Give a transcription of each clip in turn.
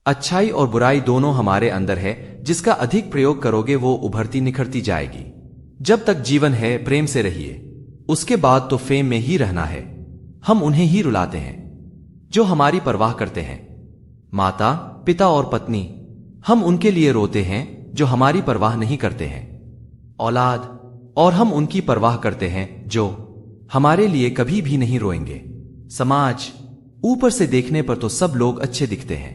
अच्छाई और बुराई दोनों हमारे अंदर है, जिसका अधिक प्रयोग करोगे वो उभरती निखरती जाएगी। जब तक जीवन है प्रेम से रहिए, उसके बाद तो फेम में ही रहना है। हम उन्हें ही रुलाते हैं जो हमारी परवाह करते हैं, माता, पिता और पत्नी। हम उनके लिए रोते हैं जो हमारी परवाह नहीं करते हैं, औलाद। और हम उनकी परवाह करते हैं जो हमारे लिए कभी भी नहीं रोएंगे, समाज। ऊपर से देखने पर तो सब लोग अच्छे दिखते हैं,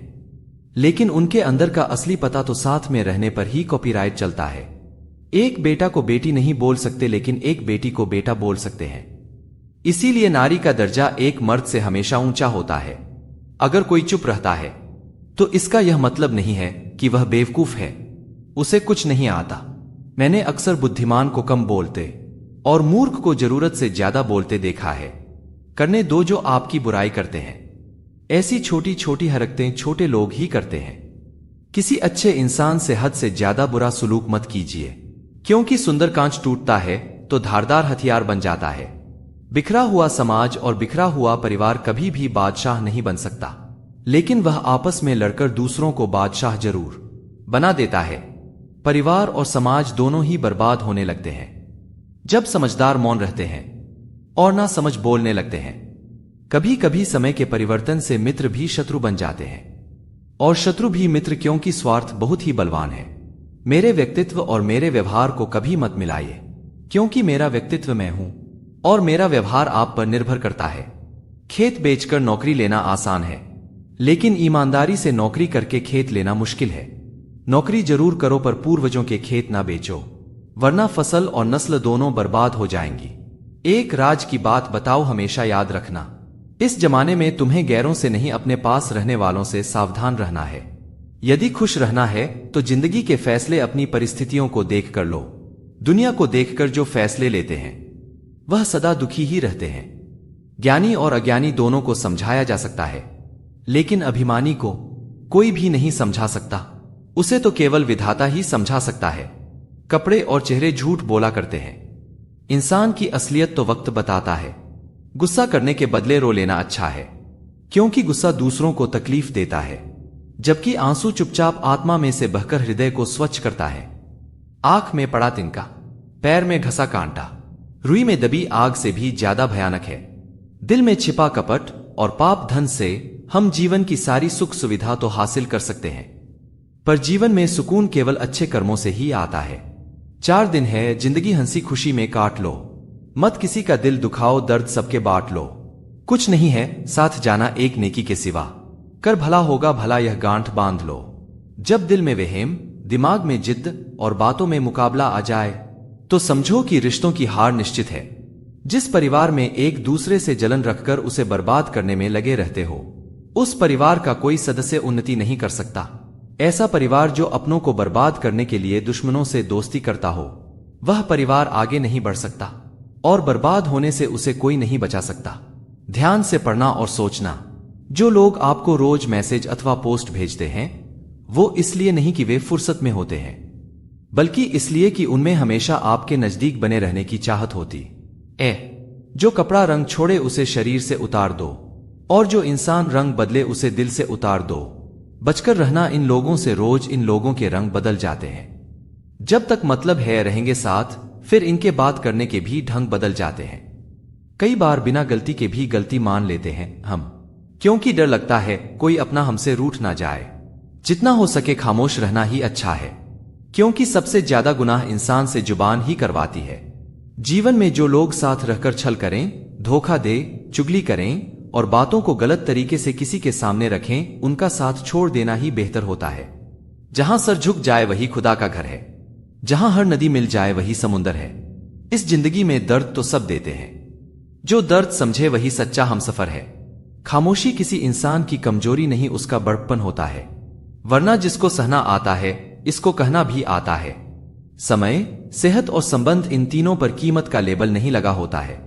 लेकिन उनके अंदर का असली पता तो साथ में रहने पर ही कॉपीराइट चलता है। एक बेटा को बेटी नहीं बोल सकते, लेकिन एक बेटी को बेटा बोल सकते हैं। इसीलिए नारी का दर्जा एक मर्द से हमेशा ऊंचा होता है। अगर कोई चुप रहता है तो इसका यह मतलब नहीं है कि वह बेवकूफ है, उसे कुछ नहीं आता। मैंने अक्सर बुद्धिमान को कम बोलते और मूर्ख को जरूरत से ज्यादा बोलते देखा है। करने दो जो आपकी बुराई करते हैं। ऐसी छोटी छोटी हरकतें छोटे लोग ही करते हैं। किसी अच्छे इंसान से हद से ज्यादा बुरा सुलूक मत कीजिए, क्योंकि सुंदर कांच टूटता है तो धारदार हथियार बन जाता है। बिखरा हुआ समाज और बिखरा हुआ परिवार कभी भी बादशाह नहीं बन सकता, लेकिन वह आपस में लड़कर दूसरों को बादशाह जरूर बना देता है। परिवार और समाज दोनों ही बर्बाद होने लगते हैं जब समझदार मौन रहते हैं और ना समझ बोलने लगते हैं। कभी कभी समय के परिवर्तन से मित्र भी शत्रु बन जाते हैं और शत्रु भी मित्र, क्योंकि स्वार्थ बहुत ही बलवान है। मेरे व्यक्तित्व और मेरे व्यवहार को कभी मत मिलाइए, क्योंकि मेरा व्यक्तित्व मैं हूं और मेरा व्यवहार आप पर निर्भर करता है। खेत बेचकर नौकरी लेना आसान है, लेकिन ईमानदारी से नौकरी करके खेत लेना मुश्किल है। नौकरी जरूर करो पर पूर्वजों के खेत ना बेचो, वरना फसल और नस्ल दोनों बर्बाद हो जाएंगी। एक राज की बात बताओ, हमेशा याद रखना, इस जमाने में तुम्हें गैरों से नहीं अपने पास रहने वालों से सावधान रहना है। यदि खुश रहना है तो जिंदगी के फैसले अपनी परिस्थितियों को देख कर लो। दुनिया को देखकर जो फैसले लेते हैं वह सदा दुखी ही रहते हैं। ज्ञानी और अज्ञानी दोनों को समझाया जा सकता है, लेकिन अभिमानी को कोई भी नहीं समझा सकता। उसे तो केवल विधाता ही समझा सकता है। कपड़े और चेहरे झूठ बोला करते हैं, इंसान की असलियत तो वक्त बताता है। गुस्सा करने के बदले रो लेना अच्छा है, क्योंकि गुस्सा दूसरों को तकलीफ देता है, जबकि आंसू चुपचाप आत्मा में से बहकर हृदय को स्वच्छ करता है। आंख में पड़ा तिनका, पैर में घसा कांटा, रुई में दबी आग से भी ज्यादा भयानक है। दिल में छिपा कपट और पाप धन से हम जीवन की सारी सुख सुविधा तो हासिल कर सकते हैं, पर जीवन में सुकून केवल अच्छे कर्मों से ही आता है। 4 दिन है जिंदगी, हंसी खुशी में काट लो, मत किसी का दिल दुखाओ, दर्द सबके बांट लो। कुछ नहीं है साथ जाना एक नेकी के सिवा, कर भला होगा भला यह गांठ बांध लो। जब दिल में वहम, दिमाग में जिद्द और बातों में मुकाबला आ जाए तो समझो कि रिश्तों की हार निश्चित है। जिस परिवार में एक दूसरे से जलन रखकर उसे बर्बाद करने में लगे रहते हो, उस परिवार का कोई सदस्य उन्नति नहीं कर सकता। ऐसा परिवार जो अपनों को बर्बाद करने के लिए दुश्मनों से दोस्ती करता हो, वह परिवार आगे नहीं बढ़ सकता और बर्बाद होने से उसे कोई नहीं बचा सकता। ध्यान से पढ़ना और सोचना, जो लोग आपको रोज मैसेज अथवा पोस्ट भेजते हैं वो इसलिए नहीं कि वे फुर्सत में होते हैं, बल्कि इसलिए कि उनमें हमेशा आपके नजदीक बने रहने की चाहत होती। जो कपड़ा रंग छोड़े उसे शरीर से उतार दो, और जो इंसान रंग बदले उसे दिल से उतार दो। बचकर रहना इन लोगों से, रोज इन लोगों के रंग बदल जाते हैं। जब तक मतलब है रहेंगे साथ, फिर इनके बात करने के भी ढंग बदल जाते हैं। कई बार बिना गलती के भी गलती मान लेते हैं हम, क्योंकि डर लगता है कोई अपना हमसे रूठ ना जाए। जितना हो सके खामोश रहना ही अच्छा है, क्योंकि सबसे ज्यादा गुनाह इंसान से जुबान ही करवाती है। जीवन में जो लोग साथ रहकर छल करें, धोखा दे, चुगली करें और बातों को गलत तरीके से किसी के सामने रखें, उनका साथ छोड़ देना ही बेहतर होता है। जहां सर झुक जाए वही खुदा का घर है, जहां हर नदी मिल जाए वही समुंदर है। इस जिंदगी में दर्द तो सब देते हैं, जो दर्द समझे वही सच्चा हमसफर है। खामोशी किसी इंसान की कमजोरी नहीं, उसका बड़प्पन होता है। वरना जिसको सहना आता है, इसको कहना भी आता है। समय, सेहत और संबंध, इन तीनों पर कीमत का लेबल नहीं लगा होता है,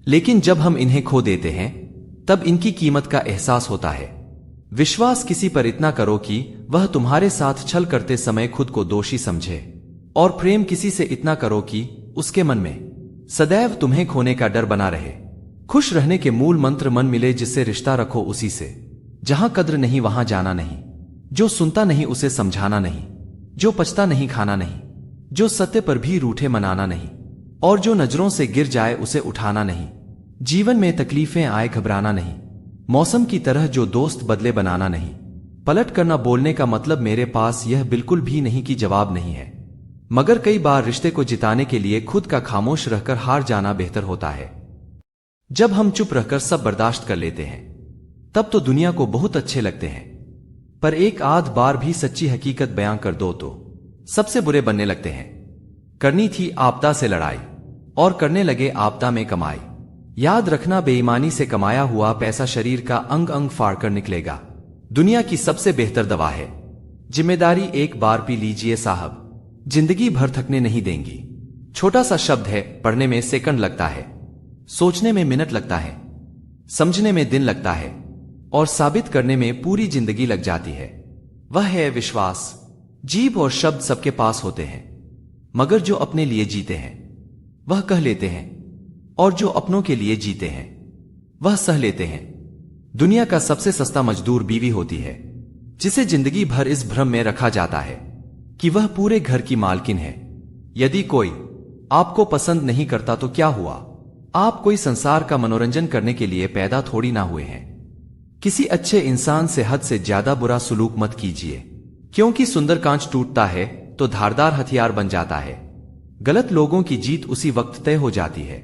लेकिन जब हम इन्हें खो देते हैं तब इनकी कीमत का एहसास होता है। विश्वास किसी पर इतना करो कि वह तुम्हारे साथ छल करते समय खुद को दोषी समझे, और प्रेम किसी से इतना करो कि उसके मन में सदैव तुम्हें खोने का डर बना रहे। खुश रहने के मूल मंत्र मन मिले जिससे रिश्ता रखो उसी से, जहां कद्र नहीं वहां जाना नहीं। जो सुनता नहीं उसे समझाना नहीं, जो पचता नहीं खाना नहीं, जो सत्य पर भी रूठे मनाना नहीं, और जो नजरों से गिर जाए उसे उठाना नहीं। जीवन में तकलीफें आए घबराना नहीं, मौसम की तरह जो दोस्त बदले बनाना नहीं। पलट करना बोलने का मतलब मेरे पास यह बिल्कुल भी नहीं कि जवाब नहीं है, मगर कई बार रिश्ते को जिताने के लिए खुद का खामोश रहकर हार जाना बेहतर होता है। जब हम चुप रहकर सब बर्दाश्त कर लेते हैं तब तो दुनिया को बहुत अच्छे लगते हैं, पर एक आध बार भी सच्ची हकीकत बयां कर दो तो सबसे बुरे बनने लगते हैं। करनी थी आपदा से लड़ाई और करने लगे आपदा में कमाई। याद रखना, बेईमानी से कमाया हुआ पैसा शरीर का अंग अंग फाड़कर निकलेगा। दुनिया की सबसे बेहतर दवा है जिम्मेदारी। एक बार पी लीजिए साहब, जिंदगी भर थकने नहीं देंगी। छोटा सा शब्द है, पढ़ने में सेकंड लगता है, सोचने में मिनट लगता है, समझने में दिन लगता है और साबित करने में पूरी जिंदगी लग जाती है। वह है विश्वास। जीभ और शब्द सबके पास होते हैं, मगर जो अपने लिए जीते हैं वह कह लेते हैं, और जो अपनों के लिए जीते हैं वह सह लेते हैं। दुनिया का सबसे सस्ता मजदूर बीवी होती है, जिसे जिंदगी भर इस भ्रम में रखा जाता है कि वह पूरे घर की मालकिन है। यदि कोई आपको पसंद नहीं करता तो क्या हुआ? आप कोई संसार का मनोरंजन करने के लिए पैदा थोड़ी ना हुए हैं। किसी अच्छे इंसान से हद से ज्यादा बुरा सुलूक मत कीजिए, क्योंकि सुंदर कांच टूटता है तो धारदार हथियार बन जाता है। गलत लोगों की जीत उसी वक्त तय हो जाती है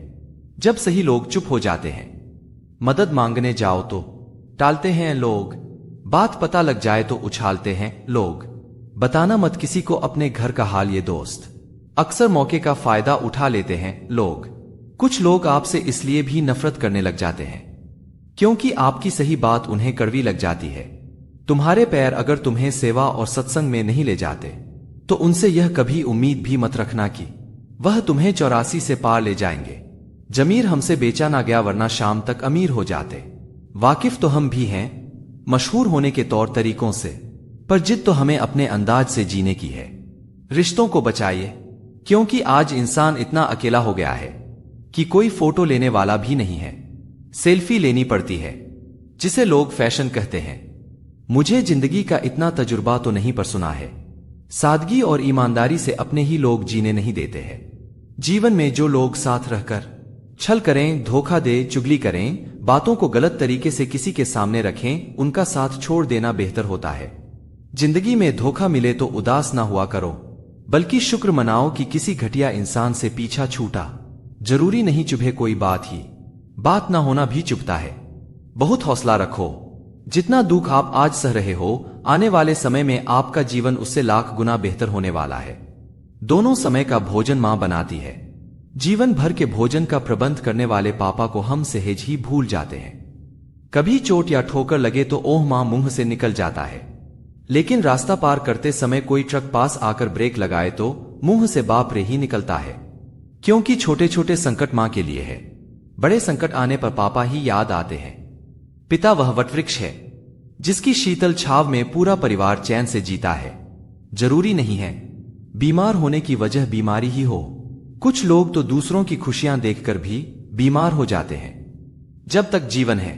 जब सही लोग चुप हो जाते हैं। मदद मांगने जाओ तो टालते हैं लोग, बात पता लग जाए तो उछालते हैं लोग। बताना मत किसी को अपने घर का हाल ये दोस्त, अक्सर मौके का फायदा उठा लेते हैं लोग। कुछ लोग आपसे इसलिए भी नफरत करने लग जाते हैं क्योंकि आपकी सही बात उन्हें कड़वी लग जाती है। तुम्हारे पैर अगर तुम्हें सेवा और सत्संग में नहीं ले जाते तो उनसे यह कभी उम्मीद भी मत रखना कि वह तुम्हें 84 से पार ले जाएंगे। जमीर हमसे बेचा ना गया, वरना शाम तक अमीर हो जाते। वाकिफ तो हम भी हैं मशहूर होने के तौर तरीकों से, पर जिद तो हमें अपने अंदाज से जीने की है। रिश्तों को बचाइए, क्योंकि आज इंसान इतना अकेला हो गया है कि कोई फोटो लेने वाला भी नहीं है। सेल्फी लेनी पड़ती है, जिसे लोग फैशन कहते हैं। मुझे जिंदगी का इतना तजुर्बा तो नहीं, पर सुना है सादगी और ईमानदारी से अपने ही लोग जीने नहीं देते हैं। जीवन में जो लोग साथ रहकर छल करें, धोखा दे, चुगली करें, बातों को गलत तरीके से किसी के सामने रखें, उनका साथ छोड़ देना बेहतर होता है। जिंदगी में धोखा मिले तो उदास ना हुआ करो, बल्कि शुक्र मनाओ कि किसी घटिया इंसान से पीछा छूटा। जरूरी नहीं चुभे कोई बात ही, बात ना होना भी चुभता है। बहुत हौसला रखो। जितना दुख आप आज सह रहे हो, आने वाले समय में आपका जीवन उससे लाख गुना बेहतर होने वाला है। दोनों समय का भोजन मां बनाती है। जीवन भर के भोजन का प्रबंध करने वाले पापा को हम सहज ही भूल जाते हैं। कभी चोट या ठोकर लगे तो ओह मां मुंह से निकल जाता है, लेकिन रास्ता पार करते समय कोई ट्रक पास आकर ब्रेक लगाए तो मुंह से बाप रे ही निकलता है। क्योंकि छोटे छोटे संकट मां के लिए है, बड़े संकट आने पर पापा ही याद आते हैं। पिता वह वटवृक्ष है जिसकी शीतल छाव में पूरा परिवार चैन से जीता है। जरूरी नहीं है बीमार होने की वजह बीमारी ही हो। कुछ लोग तो दूसरों की खुशियां देखकर भी बीमार हो जाते हैं। जब तक जीवन है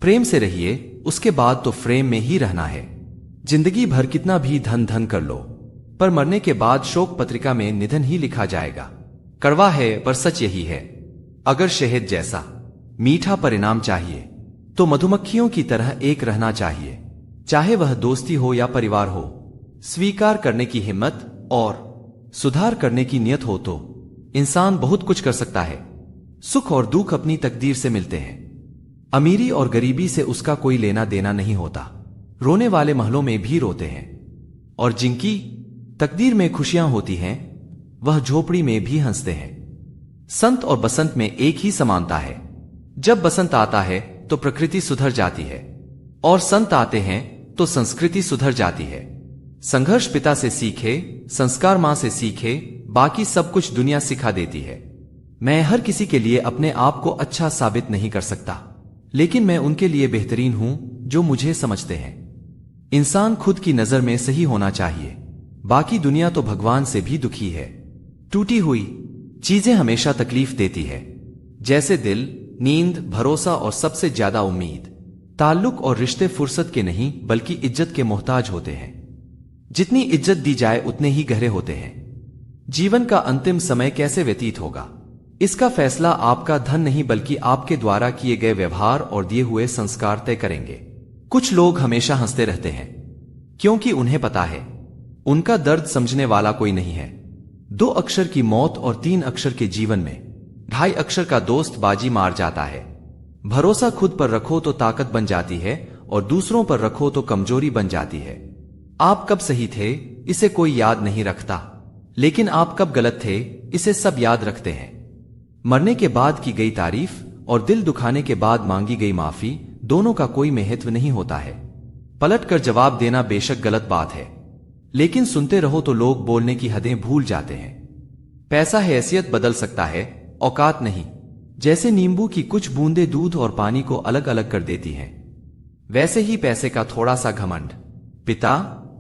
प्रेम से रहिए, उसके बाद तो फ्रेम में ही रहना है। जिंदगी भर कितना भी धन धन कर लो, पर मरने के बाद शोक पत्रिका में निधन ही लिखा जाएगा। कड़वा है पर सच यही है, अगर शहद जैसा मीठा परिणाम चाहिए तो मधुमक्खियों की तरह एक रहना चाहिए, चाहे वह दोस्ती हो या परिवार हो। स्वीकार करने की हिम्मत और सुधार करने की नियत हो तो इंसान बहुत कुछ कर सकता है। सुख और दुख अपनी तकदीर से मिलते हैं। अमीरी और गरीबी से उसका कोई लेना देना नहीं होता। रोने वाले महलों में भी रोते हैं, और जिनकी तकदीर में खुशियां होती हैं वह झोपड़ी में भी हंसते हैं। संत और बसंत में एक ही समानता है। जब बसंत आता है तो प्रकृति सुधर जाती है, और संत आते हैं तो संस्कृति सुधर जाती है। संघर्ष पिता से सीखे, संस्कार मां से सीखे, बाकी सब कुछ दुनिया सिखा देती है। मैं हर किसी के लिए अपने आप को अच्छा साबित नहीं कर सकता, लेकिन मैं उनके लिए बेहतरीन हूं जो मुझे समझते हैं। इंसान खुद की नजर में सही होना चाहिए, बाकी दुनिया तो भगवान से भी दुखी है। टूटी हुई चीजें हमेशा तकलीफ देती है, जैसे दिल, नींद, भरोसा और सबसे ज्यादा उम्मीद। ताल्लुक और रिश्ते फुर्सत के नहीं बल्कि इज्जत के मोहताज होते हैं। जितनी इज्जत दी जाए उतने ही गहरे होते हैं। जीवन का अंतिम समय कैसे व्यतीत होगा, इसका फैसला आपका धन नहीं बल्कि आपके द्वारा किए गए व्यवहार और दिए हुए संस्कार तय करेंगे। कुछ लोग हमेशा हंसते रहते हैं क्योंकि उन्हें पता है उनका दर्द समझने वाला कोई नहीं है। 2 अक्षर की मौत और 3 अक्षर के जीवन में 2.5 अक्षर का दोस्त बाजी मार जाता है। भरोसा खुद पर रखो तो ताकत बन जाती है और दूसरों पर रखो तो कमजोरी बन जाती है। आप कब सही थे इसे कोई याद नहीं रखता, लेकिन आप कब गलत थे इसे सब याद रखते हैं। मरने के बाद की गई तारीफ और दिल दुखाने के बाद मांगी गई माफी दोनों का कोई महत्व नहीं होता है। पलट कर जवाब देना बेशक गलत बात है, लेकिन सुनते रहो तो लोग बोलने की हदें भूल जाते हैं। पैसा हैसियत बदल सकता है, औकात नहीं। जैसे नींबू की कुछ बूंदें दूध और पानी को अलग अलग कर देती हैं, वैसे ही पैसे का थोड़ा सा घमंड पिता,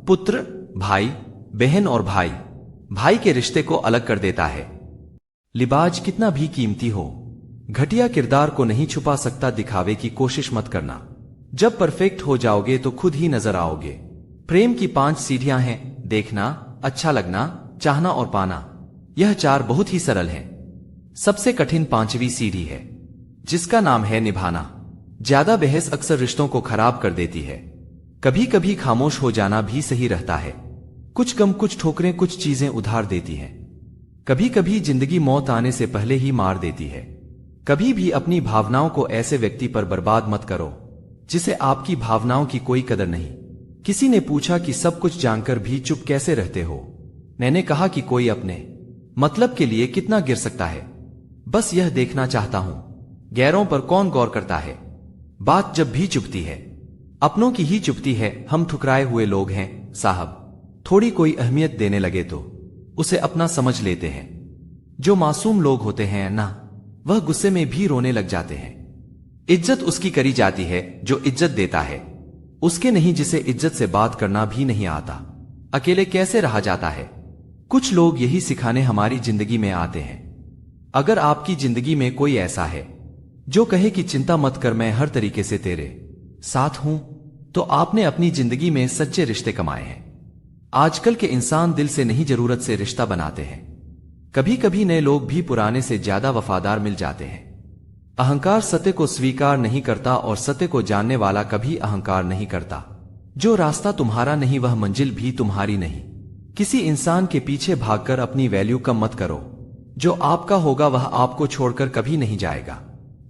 पुत्र, भाई, बहन और भाई के रिश्ते को अलग कर देता है। लिबाज कितना भी कीमती हो, घटिया किरदार को नहीं छुपा सकता। दिखावे की कोशिश मत करना। जब परफेक्ट हो जाओगे तो खुद ही नजर आओगे। प्रेम की 5 सीढ़ियां हैं, देखना, अच्छा लगना, चाहना और पाना। यह 4 बहुत ही सरल हैं। सबसे कठिन 5वीं सीढ़ी है जिसका नाम है निभाना। ज्यादा बहस अक्सर रिश्तों को खराब कर देती है। कभी कभी खामोश हो जाना भी सही रहता है। कुछ गम, कुछ ठोकरें, कुछ चीजें उधार देती हैं। कभी कभी जिंदगी मौत आने से पहले ही मार देती है। कभी भी अपनी भावनाओं को ऐसे व्यक्ति पर बर्बाद मत करो जिसे आपकी भावनाओं की कोई कदर नहीं। किसी ने पूछा कि सब कुछ जानकर भी चुप कैसे रहते हो। मैंने कहा कि कोई अपने मतलब के लिए कितना गिर सकता है, बस यह देखना चाहता हूं गैरों पर कौन गौर करता है। बात जब भी चुपती है अपनों की ही चुपती है। हम ठुकराए हुए लोग हैं साहब। थोड़ी कोई अहमियत देने लगे तो उसे अपना समझ लेते हैं। जो मासूम लोग होते हैं ना, वह गुस्से में भी रोने लग जाते हैं। इज्जत उसकी करी जाती है जो इज्जत देता है, उसके नहीं जिसे इज्जत से बात करना भी नहीं आता। अकेले कैसे रहा जाता है। कुछ लोग यही सिखाने हमारी जिंदगी में आते हैं। अगर आपकी जिंदगी में कोई ऐसा है जो कहे कि चिंता मत कर, मैं हर तरीके से तेरे साथ हूं, तो आपने अपनी जिंदगी में सच्चे रिश्ते कमाए हैं। आजकल के इंसान दिल से नहीं जरूरत से रिश्ता बनाते हैं। कभी कभी नए लोग भी पुराने से ज्यादा वफादार मिल जाते हैं। अहंकार सत्य को स्वीकार नहीं करता और सत्य को जानने वाला कभी अहंकार नहीं करता। जो रास्ता तुम्हारा नहीं वह मंजिल भी तुम्हारी नहीं। किसी इंसान के पीछे भागकर अपनी वैल्यू कम मत करो। जो आपका होगा वह आपको छोड़कर कभी नहीं जाएगा।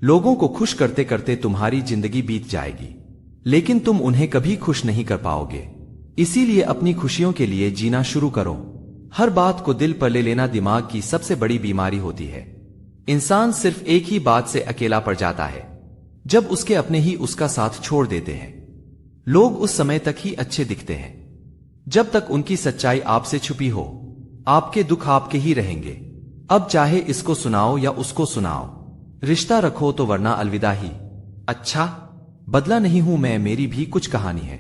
लोगों को खुश करते करते तुम्हारी जिंदगी बीत जाएगी, लेकिन तुम उन्हें कभी खुश नहीं कर पाओगे। इसीलिए अपनी खुशियों के लिए जीना शुरू करो। हर बात को दिल पर ले लेना दिमाग की सबसे बड़ी बीमारी होती है। इंसान सिर्फ एक ही बात से अकेला पड़ जाता है, जब उसके अपने ही उसका साथ छोड़ देते हैं। लोग उस समय तक ही अच्छे दिखते हैं जब तक उनकी सच्चाई आपसे छुपी हो। आपके दुख आपके ही रहेंगे। अब चाहे इसको सुनाओ या उसको सुनाओ, रिश्ता रखो तो वरना अलविदा ही। अच्छा, बदला नहीं हूं मैं, मेरी भी कुछ कहानी है।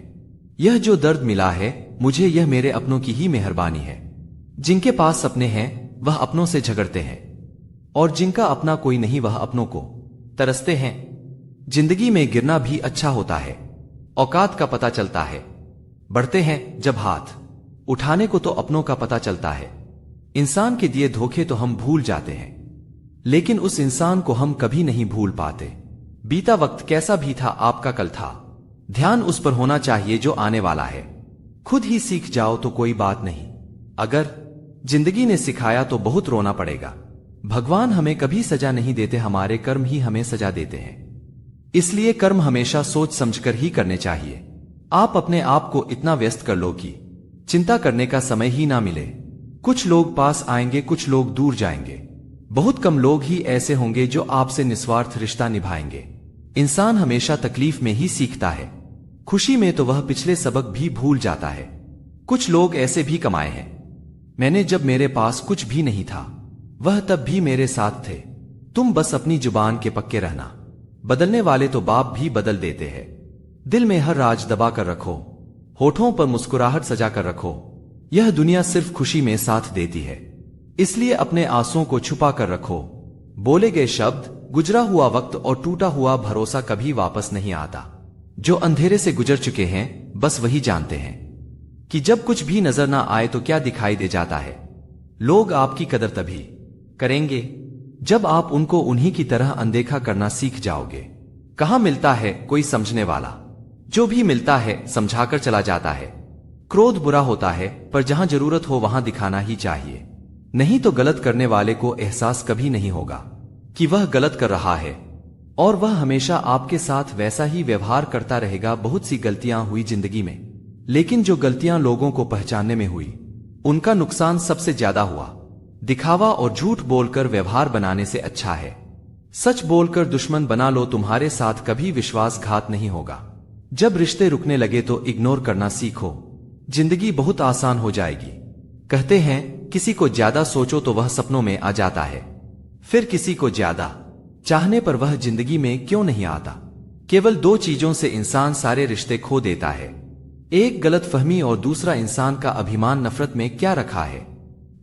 यह जो दर्द मिला है मुझे, यह मेरे अपनों की ही मेहरबानी है। जिनके पास अपने हैं वह अपनों से झगड़ते हैं, और जिनका अपना कोई नहीं वह अपनों को तरसते हैं। जिंदगी में गिरना भी अच्छा होता है, औकात का पता चलता है। बढ़ते हैं जब हाथ उठाने को तो अपनों का पता चलता है। इंसान के दिए धोखे तो हम भूल जाते हैं, लेकिन उस इंसान को हम कभी नहीं भूल पाते। बीता वक्त कैसा भी था आपका कल था। ध्यान उस पर होना चाहिए जो आने वाला है। खुद ही सीख जाओ तो कोई बात नहीं, अगर जिंदगी ने सिखाया तो बहुत रोना पड़ेगा। भगवान हमें कभी सजा नहीं देते, हमारे कर्म ही हमें सजा देते हैं। इसलिए कर्म हमेशा सोच समझकर ही करने चाहिए। आप अपने आप को इतना व्यस्त कर लो कि चिंता करने का समय ही ना मिले। कुछ लोग पास आएंगे, कुछ लोग दूर जाएंगे। बहुत कम लोग ही ऐसे होंगे जो आपसे निस्वार्थ रिश्ता निभाएंगे। इंसान हमेशा तकलीफ में ही सीखता है, खुशी में तो वह पिछले सबक भी भूल जाता है। कुछ लोग ऐसे भी कमाए हैं। मैंने जब मेरे पास कुछ भी नहीं था वह तब भी मेरे साथ थे। तुम बस अपनी जुबान के पक्के रहना। बदलने वाले तो बाप भी बदल देते हैं। दिल में हर राज दबा कर रखो, होठों पर मुस्कुराहट सजा कर रखो। यह दुनिया सिर्फ खुशी में साथ देती है, इसलिए अपने आंसुओं को छुपा कर रखो। बोले गए शब्द, गुजरा हुआ वक्त और टूटा हुआ भरोसा कभी वापस नहीं आता। जो अंधेरे से गुजर चुके हैं बस वही जानते हैं कि जब कुछ भी नजर ना आए तो क्या दिखाई दे जाता है। लोग आपकी कदर तभी करेंगे जब आप उनको उन्हीं की तरह अनदेखा करना सीख जाओगे। कहाँ मिलता है कोई समझने वाला, जो भी मिलता है समझाकर चला जाता है। क्रोध बुरा होता है पर जहां जरूरत हो वहां दिखाना ही चाहिए, नहीं तो गलत करने वाले को एहसास कभी नहीं होगा कि वह गलत कर रहा है और वह हमेशा आपके साथ वैसा ही व्यवहार करता रहेगा। बहुत सी गलतियां हुई जिंदगी में, लेकिन जो गलतियां लोगों को पहचानने में हुई उनका नुकसान सबसे ज्यादा हुआ। दिखावा और झूठ बोलकर व्यवहार बनाने से अच्छा है सच बोलकर दुश्मन बना लो, तुम्हारे साथ कभी विश्वासघात नहीं होगा। जब रिश्ते रुकने लगे तो इग्नोर करना सीखो, जिंदगी बहुत आसान हो जाएगी। कहते हैं किसी को ज्यादा सोचो तो वह सपनों में आ जाता है, फिर किसी को ज्यादा चाहने पर वह जिंदगी में क्यों नहीं आता। केवल दो चीजों से इंसान सारे रिश्ते खो देता है, एक गलतफहमी और दूसरा इंसान का अभिमान। नफरत में क्या रखा है,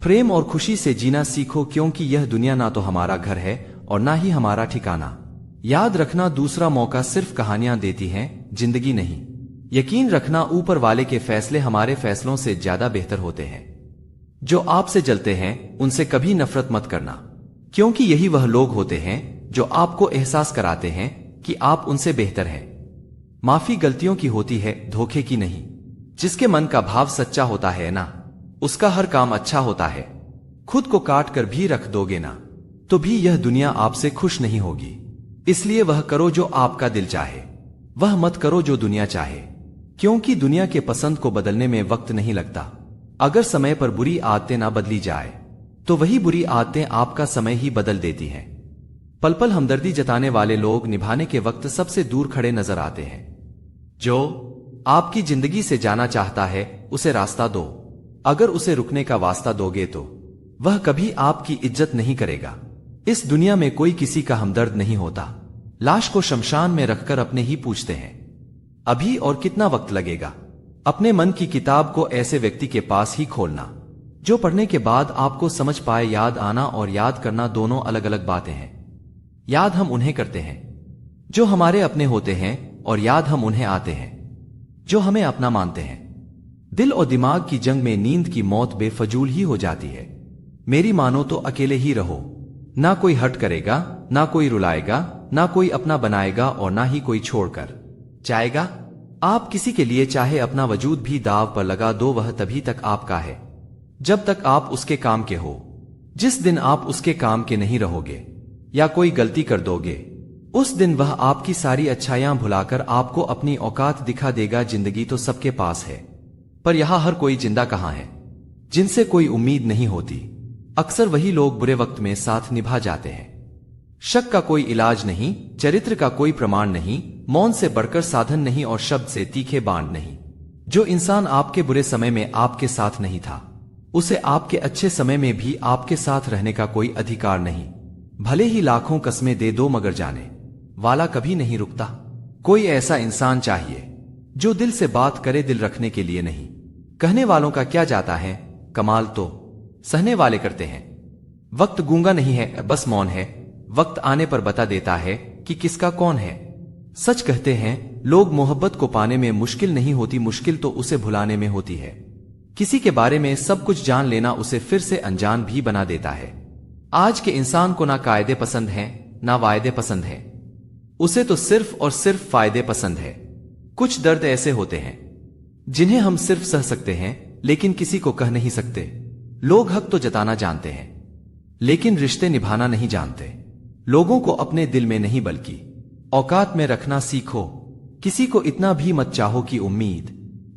प्रेम और खुशी से जीना सीखो, क्योंकि यह दुनिया ना तो हमारा घर है और ना ही हमारा ठिकाना। याद रखना दूसरा मौका सिर्फ कहानियां देती हैं, जिंदगी नहीं। यकीन रखना ऊपर वाले के फैसले हमारे फैसलों से ज्यादा बेहतर होते हैं। जो आपसे जलते हैं उनसे कभी नफरत मत करना, क्योंकि यही वह लोग होते हैं जो आपको एहसास कराते हैं कि आप उनसे बेहतर हैं। माफी गलतियों की होती है, धोखे की नहीं। जिसके मन का भाव सच्चा होता है ना, उसका हर काम अच्छा होता है। खुद को काट कर भी रख दोगे ना तो भी यह दुनिया आपसे खुश नहीं होगी। इसलिए वह करो जो आपका दिल चाहे, वह मत करो जो दुनिया चाहे, क्योंकि दुनिया के पसंद को बदलने में वक्त नहीं लगता। अगर समय पर बुरी आदतें ना बदली जाए तो वही बुरी आदतें आपका समय ही बदल देती हैं। पल पल हमदर्दी जताने वाले लोग निभाने के वक्त सबसे दूर खड़े नजर आते हैं। जो आपकी जिंदगी से जाना चाहता है उसे रास्ता दो, अगर उसे रुकने का वास्ता दोगे तो वह कभी आपकी इज्जत नहीं करेगा। इस दुनिया में कोई किसी का हमदर्द नहीं होता। लाश को शमशान में रखकर अपने ही पूछते हैं अभी और कितना वक्त लगेगा। अपने मन की किताब को ऐसे व्यक्ति के पास ही खोलना जो पढ़ने के बाद आपको समझ पाए। याद आना और याद करना दोनों अलग अलग बातें हैं। याद हम उन्हें करते हैं जो हमारे अपने होते हैं और याद हम उन्हें आते हैं जो हमें अपना मानते हैं। दिल और दिमाग की जंग में नींद की मौत बेफजूल ही हो जाती है। मेरी मानो तो अकेले ही रहो, ना कोई हट करेगा, ना कोई रुलाएगा, ना कोई अपना बनाएगा और ना ही कोई छोड़कर जाएगा। आप किसी के लिए चाहे अपना वजूद भी दाव पर लगा दो, वह तभी तक आपका है जब तक आप उसके काम के हो। जिस दिन आप उसके काम के नहीं रहोगे या कोई गलती कर दोगे, उस दिन वह आपकी सारी अच्छाइयां भुलाकर आपको अपनी औकात दिखा देगा। जिंदगी तो सबके पास है, पर यहां हर कोई जिंदा कहां है जिनसे कोई उम्मीद नहीं होती। अक्सर वही लोग बुरे वक्त में साथ निभा जाते हैं। शक का कोई इलाज नहीं, चरित्र का कोई प्रमाण नहीं, मौन से बढ़कर साधन नहीं और शब्द से तीखे बाण नहीं। जो इंसान आपके बुरे समय में आपके साथ नहीं था, उसे आपके अच्छे समय में भी आपके साथ रहने का कोई अधिकार नहीं। भले ही लाखों कस्में दे दो, मगर जाने वाला कभी नहीं रुकता। कोई ऐसा इंसान चाहिए जो दिल से बात करे, दिल रखने के लिए नहीं। कहने वालों का क्या जाता है, कमाल तो सहने वाले करते हैं। वक्त गूंगा नहीं है, बस मौन है। वक्त आने पर बता देता है कि किसका कौन है। सच कहते हैं लोग, मोहब्बत को पाने में मुश्किल नहीं होती, मुश्किल तो उसे भुलाने में होती है। किसी के बारे में सब कुछ जान लेना उसे फिर से अनजान भी बना देता है। आज के इंसान को ना कायदे पसंद हैं, ना वायदे पसंद हैं, उसे तो सिर्फ और सिर्फ फायदे पसंद है। कुछ दर्द ऐसे होते हैं जिन्हें हम सिर्फ सह सकते हैं, लेकिन किसी को कह नहीं सकते। लोग हक तो जताना जानते हैं, लेकिन रिश्ते निभाना नहीं जानते। लोगों को अपने दिल में नहीं बल्कि औकात में रखना सीखो। किसी को इतना भी मत चाहो कि उम्मीद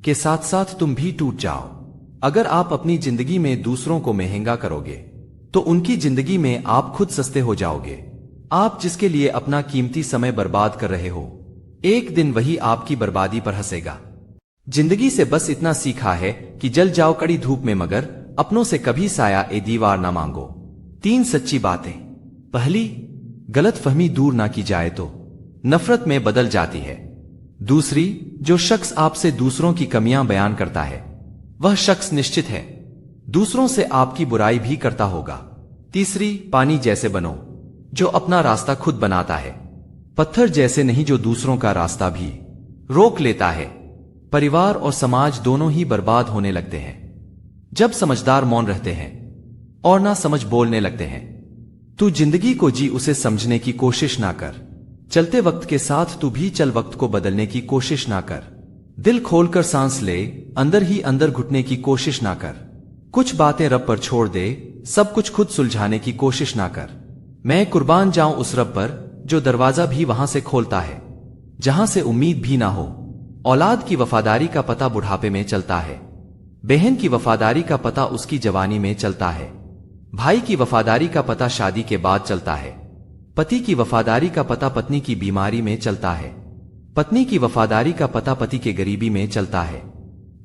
के साथ साथ तुम भी टूट जाओ। अगर आप अपनी जिंदगी में दूसरों को महंगा करोगे तो उनकी जिंदगी में आप खुद सस्ते हो जाओगे। आप जिसके लिए अपना कीमती समय बर्बाद कर रहे हो, एक दिन वही आपकी बर्बादी पर हंसेगा। जिंदगी से बस इतना सीखा है कि जल जाओ कड़ी धूप में, मगर अपनों से कभी साया ए दीवार ना मांगो। 3 सच्ची बातें। पहली, गलतफहमी दूर ना की जाए तो नफरत में बदल जाती है। दूसरी, जो शख्स आपसे दूसरों की कमियां बयान करता है वह शख्स निश्चित है दूसरों से आपकी बुराई भी करता होगा। तीसरी, पानी जैसे बनो जो अपना रास्ता खुद बनाता है, पत्थर जैसे नहीं जो दूसरों का रास्ता भी रोक लेता है। परिवार और समाज दोनों ही बर्बाद होने लगते हैं। जब समझदार मौन रहते हैं और ना समझ बोलने लगते हैं। तू जिंदगी को जी, उसे समझने की कोशिश ना कर। चलते वक्त के साथ तू भी चल, वक्त को बदलने की कोशिश ना कर। दिल खोलकर सांस ले, अंदर ही अंदर घुटने की कोशिश ना कर। कुछ बातें रब पर छोड़ दे, सब कुछ खुद सुलझाने की कोशिश ना कर। मैं कुर्बान जाऊं उस रब पर जो दरवाजा भी वहां से खोलता है जहां से उम्मीद भी ना हो। औलाद की वफादारी का पता बुढ़ापे में चलता है। बहन की वफादारी का पता उसकी जवानी में चलता है। भाई की वफादारी का पता शादी के बाद चलता है। पति की वफादारी का पता पत्नी की बीमारी में चलता है। पत्नी की वफादारी का पता पति के गरीबी में चलता है।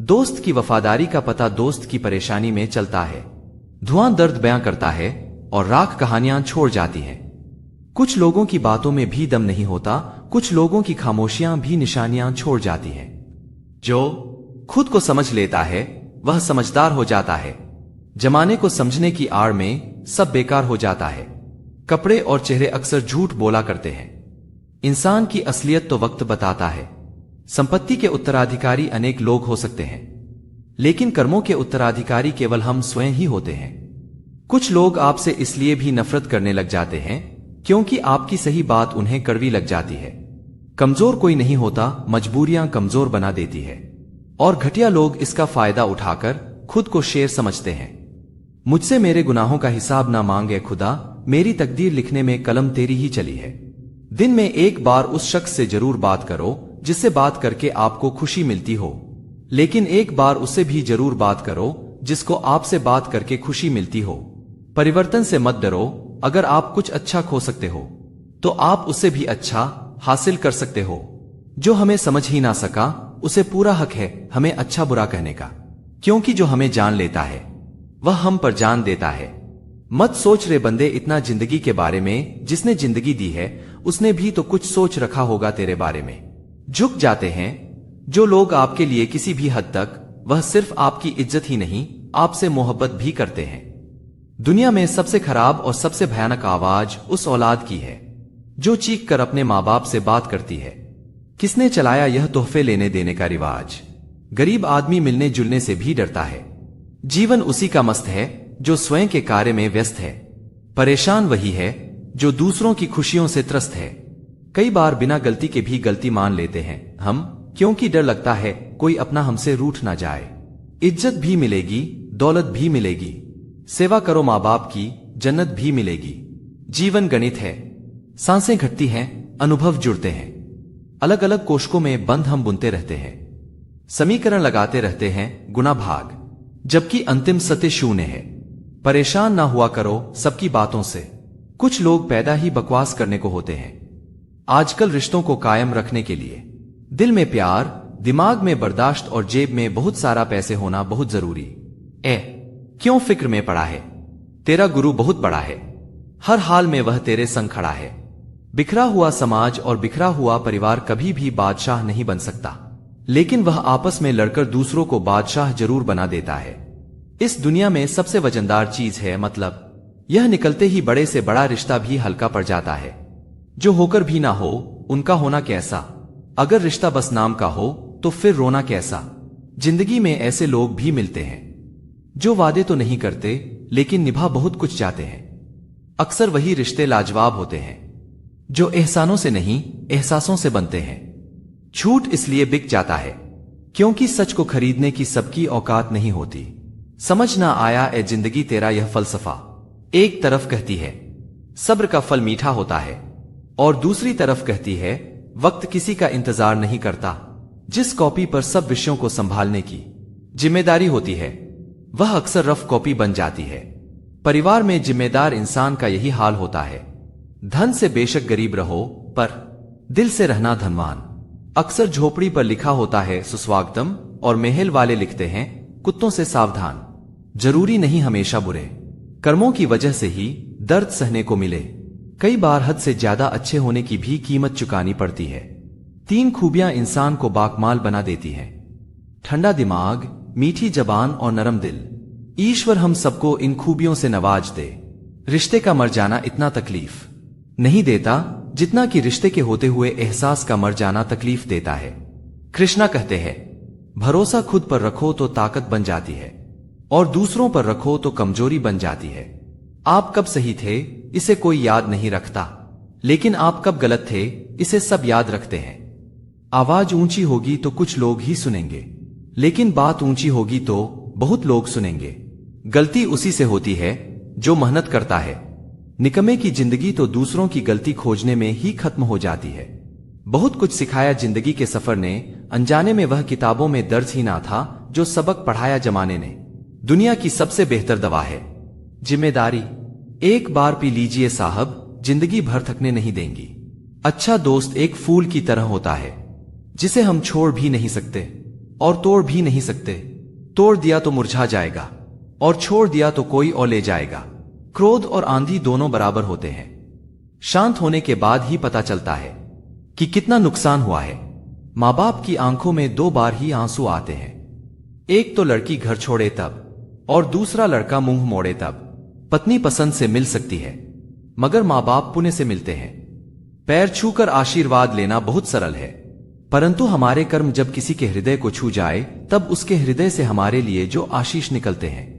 दोस्त की वफादारी का पता दोस्त की परेशानी में चलता है। धुआं दर्द बयां करता है और राख कहानियां छोड़ जाती हैं। कुछ लोगों की बातों में भी दम नहीं होता, कुछ लोगों की खामोशियां भी निशानियां छोड़ जाती हैं। जो खुद को समझ लेता है वह समझदार हो जाता है। जमाने को समझने की आड़ में सब बेकार हो जाता है। कपड़े और चेहरे अक्सर झूठ बोला करते हैं। इंसान की असलियत तो वक्त बताता है। संपत्ति के उत्तराधिकारी अनेक लोग हो सकते हैं, लेकिन कर्मों के उत्तराधिकारी केवल हम स्वयं ही होते हैं। कुछ लोग आपसे इसलिए भी नफरत करने लग जाते हैं क्योंकि आपकी सही बात उन्हें कड़वी लग जाती है। कमजोर कोई नहीं होता, मजबूरियां कमजोर बना देती है। और घटिया लोग इसका फायदा उठाकर खुद को शेर समझते हैं। मुझसे मेरे गुनाहों का हिसाब ना मांगे खुदा, मेरी तकदीर लिखने में कलम तेरी ही चली है। दिन में एक बार उस शख्स से जरूर बात करो जिससे बात करके आपको खुशी मिलती हो, लेकिन एक बार उससे भी जरूर बात करो जिसको आपसे बात करके खुशी मिलती हो। परिवर्तन से मत डरो। अगर आप कुछ अच्छा खो सकते हो तो आप उससे भी अच्छा हासिल कर सकते हो। जो हमें समझ ही ना सका उसे पूरा हक है हमें अच्छा बुरा कहने का, क्योंकि जो हमें जान लेता है वह हम पर जान देता है। मत सोच रे बंदे इतना जिंदगी के बारे में, जिसने जिंदगी दी है उसने भी तो कुछ सोच रखा होगा तेरे बारे में। झुक जाते हैं जो लोग आपके लिए किसी भी हद तक, वह सिर्फ आपकी इज्जत ही नहीं आपसे मोहब्बत भी करते हैं। दुनिया में सबसे खराब और सबसे भयानक आवाज उस औलाद की है जो चीख कर अपने माँ बाप से बात करती है। किसने चलाया यह तोहफे लेने देने का रिवाज? गरीब आदमी मिलने जुलने से भी डरता है। जीवन उसी का मस्त है जो स्वयं के कार्य में व्यस्त है। परेशान वही है जो दूसरों की खुशियों से त्रस्त है। कई बार बिना गलती के भी गलती मान लेते हैं हम, क्योंकि डर लगता है कोई अपना हमसे रूठ ना जाए। इज्जत भी मिलेगी, दौलत भी मिलेगी, सेवा करो माँ बाप की, जन्नत भी मिलेगी। जीवन गणित है, सांसें घटती हैं, अनुभव जुड़ते हैं। अलग अलग कोष्ठों में बंद हम बुनते रहते हैं, समीकरण लगाते रहते हैं गुना भाग, जबकि अंतिम सत्य शून्य है। परेशान ना हुआ करो सबकी बातों से, कुछ लोग पैदा ही बकवास करने को होते हैं। आजकल रिश्तों को कायम रखने के लिए दिल में प्यार, दिमाग में बर्दाश्त और जेब में बहुत सारा पैसे होना बहुत जरूरी है। क्यों फिक्र में पड़ा है? तेरा गुरु बहुत बड़ा है, हर हाल में वह तेरे संग खड़ा है। बिखरा हुआ समाज और बिखरा हुआ परिवार कभी भी बादशाह नहीं बन सकता, लेकिन वह आपस में लड़कर दूसरों को बादशाह जरूर बना देता है। इस दुनिया में सबसे वजनदार चीज है मतलब। यह निकलते ही बड़े से बड़ा रिश्ता भी हल्का पड़ जाता है। जो होकर भी ना हो उनका होना कैसा? अगर रिश्ता बस नाम का हो तो फिर रोना कैसा? जिंदगी में ऐसे लोग भी मिलते हैं जो वादे तो नहीं करते लेकिन निभा बहुत कुछ चाहते हैं। अक्सर वही रिश्ते लाजवाब होते हैं जो एहसानों से नहीं एहसासों से बनते हैं। झूठ इसलिए बिक जाता है क्योंकि सच को खरीदने की सबकी औकात नहीं होती। समझ ना आया ए जिंदगी तेरा यह फलसफा। एक तरफ कहती है सब्र का फल मीठा होता है और दूसरी तरफ कहती है वक्त किसी का इंतजार नहीं करता। जिस कॉपी पर सब विषयों को संभालने की जिम्मेदारी होती है वह अक्सर रफ कॉपी बन जाती है। परिवार में जिम्मेदार इंसान का यही हाल होता है। धन से बेशक गरीब रहो पर दिल से रहना धनवान। अक्सर झोपड़ी पर लिखा होता है सुस्वागतम और महल वाले लिखते हैं कुत्तों से सावधान। जरूरी नहीं हमेशा बुरे कर्मों की वजह से ही दर्द सहने को मिले। कई बार हद से ज्यादा अच्छे होने की भी कीमत चुकानी पड़ती है। 3 खूबियां इंसान को बाकमाल बना देती हैं, ठंडा दिमाग, मीठी जबान और नरम दिल। ईश्वर हम सबको इन खूबियों से नवाज दे। रिश्ते का मर जाना इतना तकलीफ नहीं देता जितना कि रिश्ते के होते हुए एहसास का मर जाना तकलीफ देता है। कृष्णा कहते हैं, भरोसा खुद पर रखो तो ताकत बन जाती है और दूसरों पर रखो तो कमजोरी बन जाती है। आप कब सही थे इसे कोई याद नहीं रखता, लेकिन आप कब गलत थे इसे सब याद रखते हैं। आवाज ऊंची होगी तो कुछ लोग ही सुनेंगे, लेकिन बात ऊंची होगी तो बहुत लोग सुनेंगे। गलती उसी से होती है जो मेहनत करता है। निकम्मे की जिंदगी तो दूसरों की गलती खोजने में ही खत्म हो जाती है। बहुत कुछ सिखाया जिंदगी के सफर ने, अनजाने में वह किताबों में दर्ज ही ना था जो सबक पढ़ाया जमाने ने। दुनिया की सबसे बेहतर दवा है जिम्मेदारी। एक बार पी लीजिए साहब, जिंदगी भर थकने नहीं देंगी। अच्छा दोस्त एक फूल की तरह होता है जिसे हम छोड़ भी नहीं सकते और तोड़ भी नहीं सकते। तोड़ दिया तो मुरझा जाएगा और छोड़ दिया तो कोई और ले जाएगा। क्रोध और आंधी दोनों बराबर होते हैं। शांत होने के बाद ही पता चलता है कि कितना नुकसान हुआ है। माँ बाप की आंखों में 2 बार ही आंसू आते हैं। एक तो लड़की घर छोड़े तब और दूसरा लड़का मुंह मोड़े तब। पत्नी पसंद से मिल सकती है मगर माँ बाप पुण्य से मिलते हैं। पैर छूकर आशीर्वाद लेना बहुत सरल है, परंतु हमारे कर्म जब किसी के हृदय को छू जाए तब उसके हृदय से हमारे लिए जो आशीष निकलते हैं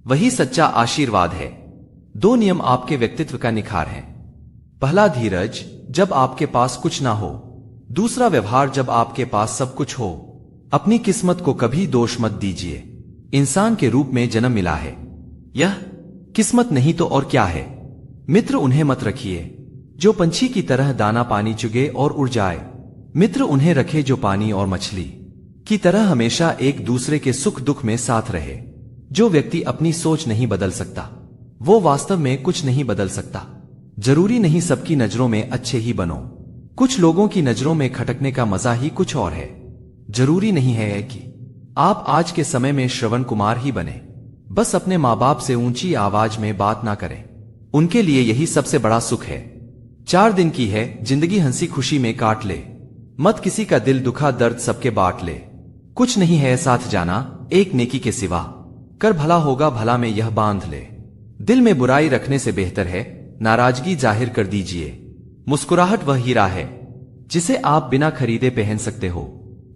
वही सच्चा आशीर्वाद है। 2 नियम आपके व्यक्तित्व का निखार है। पहला धीरज, जब आपके पास कुछ ना हो। दूसरा व्यवहार, जब आपके पास सब कुछ हो। अपनी किस्मत को कभी दोष मत दीजिए। इंसान के रूप में जन्म मिला है, यह किस्मत नहीं तो और क्या है। मित्र उन्हें मत रखिए जो पंछी की तरह दाना पानी चुगे और उड़ जाए। मित्र उन्हें रखे जो पानी और मछली की तरह हमेशा एक दूसरे के सुख दुख में साथ रहे। जो व्यक्ति अपनी सोच नहीं बदल सकता वो वास्तव में कुछ नहीं बदल सकता। जरूरी नहीं सबकी नजरों में अच्छे ही बनो। कुछ लोगों की नजरों में खटकने का मजा ही कुछ और है। जरूरी नहीं है कि आप आज के समय में श्रवण कुमार ही बने। बस अपने माँ बाप से ऊंची आवाज में बात ना करें, उनके लिए यही सबसे बड़ा सुख है। 4 दिन की है जिंदगी, हंसी खुशी में काट ले। मत किसी का दिल दुखा, दर्द सबके बांट ले। कुछ नहीं है साथ जाना एक नेकी के सिवा, कर भला होगा भला में यह बांध ले। दिल में बुराई रखने से बेहतर है नाराजगी जाहिर कर दीजिए। मुस्कुराहट वह हीरा है जिसे आप बिना खरीदे पहन सकते हो,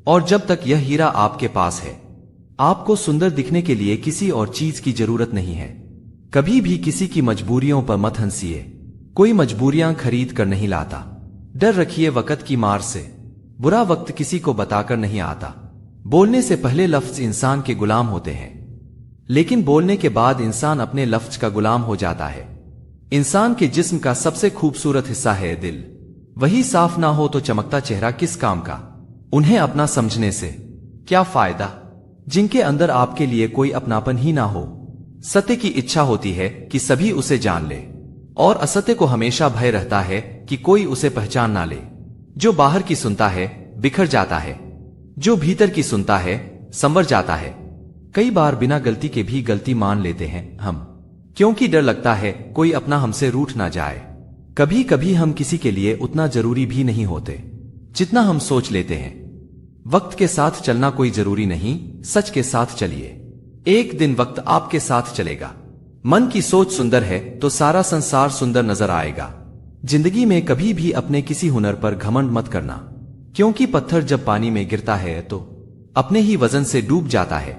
और जब तक यह हीरा आपके पास है आपको सुंदर दिखने के लिए किसी और चीज की जरूरत नहीं है। कभी भी किसी की मजबूरियों पर मत हंसिए। कोई मजबूरियां खरीद कर नहीं लाता। डर रखिए वक्त की मार से, बुरा वक्त किसी को बताकर नहीं आता। बोलने से पहले लफ्ज इंसान के गुलाम होते हैं, लेकिन बोलने के बाद इंसान अपने लफ्ज का गुलाम हो जाता है। इंसान के जिस्म का सबसे खूबसूरत हिस्सा है दिल। वही साफ ना हो तो चमकता चेहरा किस काम का। उन्हें अपना समझने से क्या फायदा जिनके अंदर आपके लिए कोई अपनापन ही ना हो। सत्य की इच्छा होती है कि सभी उसे जान ले, और असत्य को हमेशा भय रहता है कि कोई उसे पहचान ना ले। जो बाहर की सुनता है बिखर जाता है, जो भीतर की सुनता है संवर जाता है। कई बार बिना गलती के भी गलती मान लेते हैं हम, क्योंकि डर लगता है कोई अपना हमसे रूठ ना जाए। कभी कभी हम किसी के लिए उतना जरूरी भी नहीं होते जितना हम सोच लेते हैं। वक्त के साथ चलना कोई जरूरी नहीं, सच के साथ चलिए। एक दिन वक्त आपके साथ चलेगा। मन की सोच सुंदर है तो सारा संसार सुंदर नजर आएगा। जिंदगी में कभी भी अपने किसी हुनर पर घमंड मत करना, क्योंकि पत्थर जब पानी में गिरता है तो अपने ही वजन से डूब जाता है।